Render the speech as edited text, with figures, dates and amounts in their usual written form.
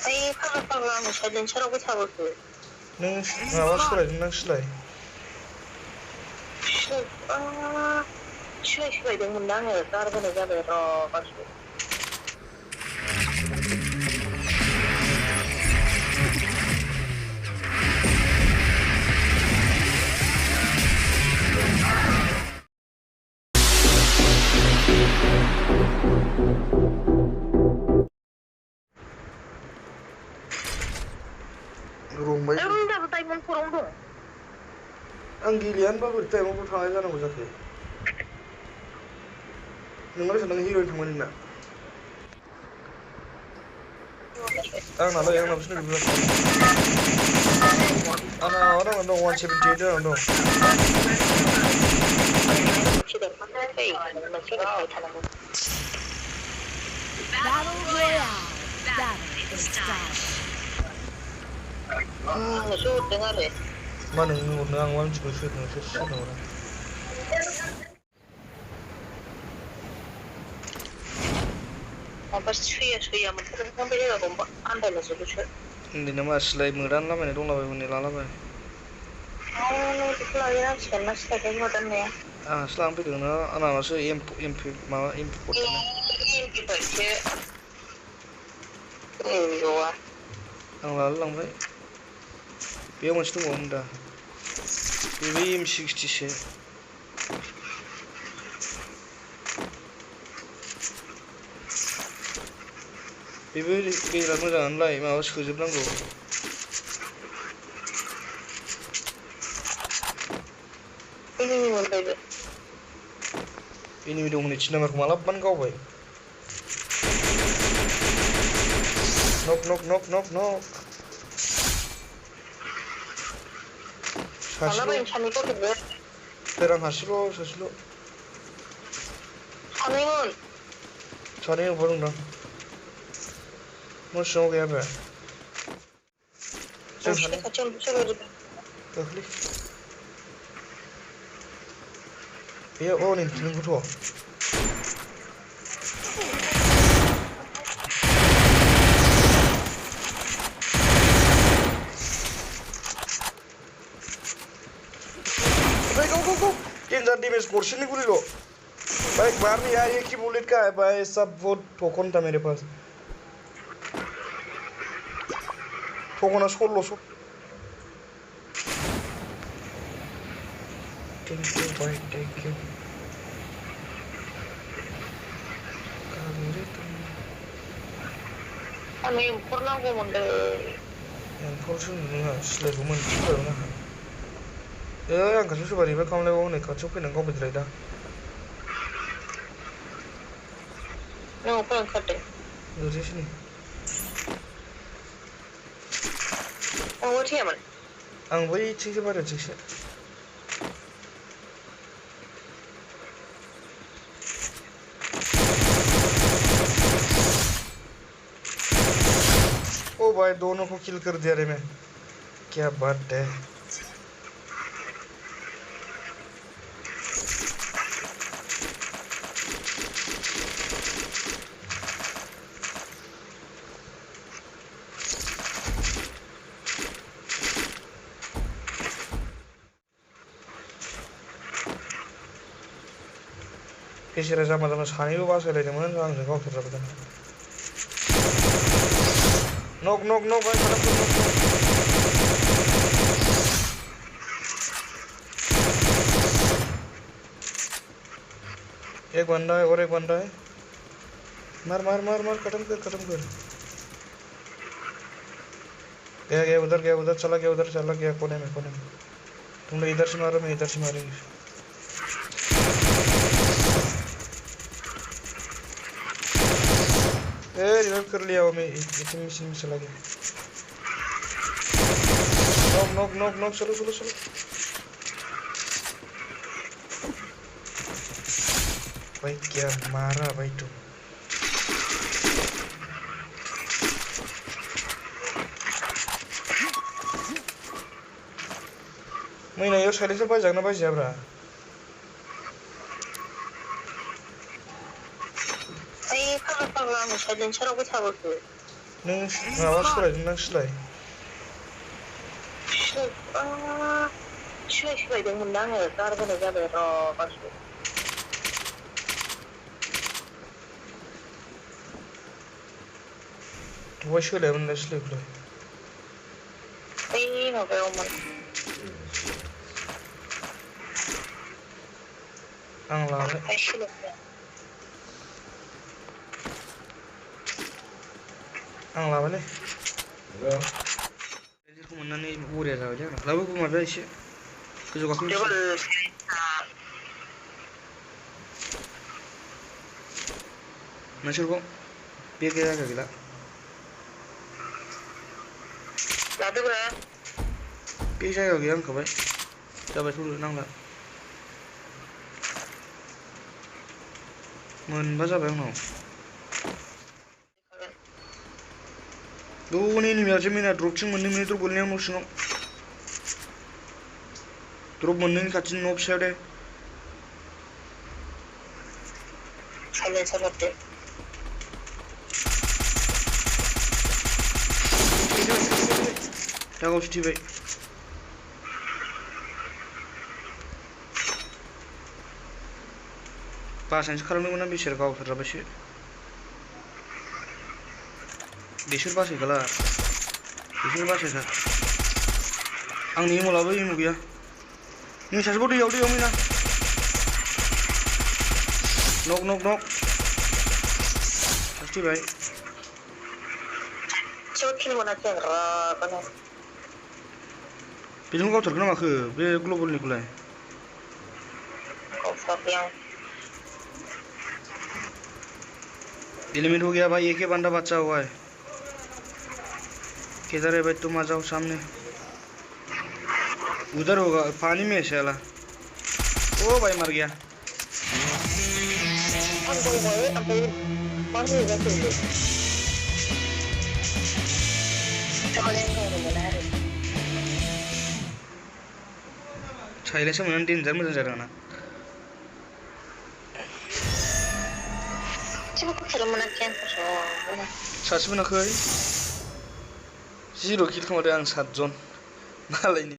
ओइ फाग्ला फाग्ला आं साइलेन्सारावबो थाबोखो नों माबा सोलायदों नों सोलायदोंमोन आङो गारबोनाय जाबाय र' गासै रंबाय नों दाबो डायमन्ड फरावनो दं आं गेलेयानोबा बोरै डायमन्ड थांनाय जानांगौ जाखो नोंलाय सानदों हिर'इन थांबाय नोंना आंनालाय आंनाबो सोलायदों आंना माबा नांनानै दं 178 जानानै दं Battle Royale. Battle is done. नोंसो हरदों आरो मा नों हरनो आं मा मिथिगौ सोर हरा माबा सोया मोनथारदों बे जायगाखौ आन्दायलाजोबोसो उन्दैना मा सिलाय मोदान लाबायनाय दंलाबायमोन नै लालाबाय बेखौ लायनांसिगोन ना सिलायखौ मोदाननाया आंहासो लानानै फैदों ना आंनासो एमपि माबा एमपि हरदोंना आं लांबाय बेयाव मोनसे दंबावोमोन दा बेबो M60 सो बेबो बिराद मोजाङानोलाय माबा सोजोबनांगौ एनिमि दं नै 3 नाम्बारखौ मालाबानो गावबाय नक सोर आं हारसिल' सासेल' सानै अबाव दं दां न' सिङाव गैया बे जों सानै दाख्लै बे नै नोंखौथ' go डेंजर डैमेज गरसेनि गुलिल' भाई मार नहीं यार एक ही बुलेट का है भाई सब वो टोकन था मेरे पास टोकना 1600 thank you Bhai thank you आंनो एम्फौर नांगौमोनलै एम्फौसो नोङो सिलायखौ मोनथिबायमोन आंहा आं खाथियाव सोरबा रिभाइभ खालामलायबाव हनै खाथियाव फैनानै गावबायद्राय दा नों अफाय ओंखारदों ओरैसो नै अबाव थैयामोन आं बैथिंसो बारिथिंसो ओ भाई दोनों को किल कर दिया रे मैं क्या बात है बेसेरा जामा जामा सानैबो बासायलायदोंमोन आंजों गावथारजाबोदों नक भाई एक बंदा है और एक बंदा है मार खत्म कर गया उधर चला गया कोने में तुम लोग इधर से मारो मैं इधर से मारेंगे रिवाइव कर लिया वो मैं इतनी मिशन में चला गया नॉक चलो भाई क्या मारा भाई तुम मैंने यार साइलेंसर बायजागोना बायजायाब्रा फाग्ला आं साइलेन्सारावबो थाबोखो नों माबा सोलायदों ना सोलाय सोलायदोंमोन आङो गारबोनाय जाबाय र' गासिबो दहाय सोलायामोन ना सोलायखौलाय बै माबायावमोन आं लाबाय ओमफ्राय सोलायबाय आं लाबायलै जेरखौ मोननानै बरिया जाबाय आरो लाबो माबाया एसे गोजौ गाखोलुसै नोंसोरखौ बे जायगा गैला लादोब्रा बे जायगा गैया होनखाबाय जाबायथ' नांला मोनबा जाबाय आंनाव द'नि एनिमियासो मेना ड्रपथिं मोननै मिनिट ड्रप गोलैनायाव न' सिङाव ड्रप मोननैनि खाथिनि न' फिसायाव दे साइलेन्सार हरदो दा गावसो थैबाय बासायनोसो खालामदोंमोन ना बिसोर गावथारजाबायसो बिसोर बासायखाला बिसोर बासायखा आंनि इमलाबो इमु गैया नों सासेबाव दैयाव मैना नक नक नक सासे थैबाय किल मोनाखै आं रागानो बेजों गावथारगोन ना माखो बे ग्लबेलनिखौलाय गावथाराखै आं एलिमेंट हो गया भाई एक ही बंदा बचा हुआ है किधर है भाई तुम आ जाओ सामने उधर होगा पानी में है साला ओ भाई मर गया साइलेंसो मोननानै डेन्जार मोजां जादों आंना सासे मोनाखै 0 किल खोमादों आं 7 जन मालायनि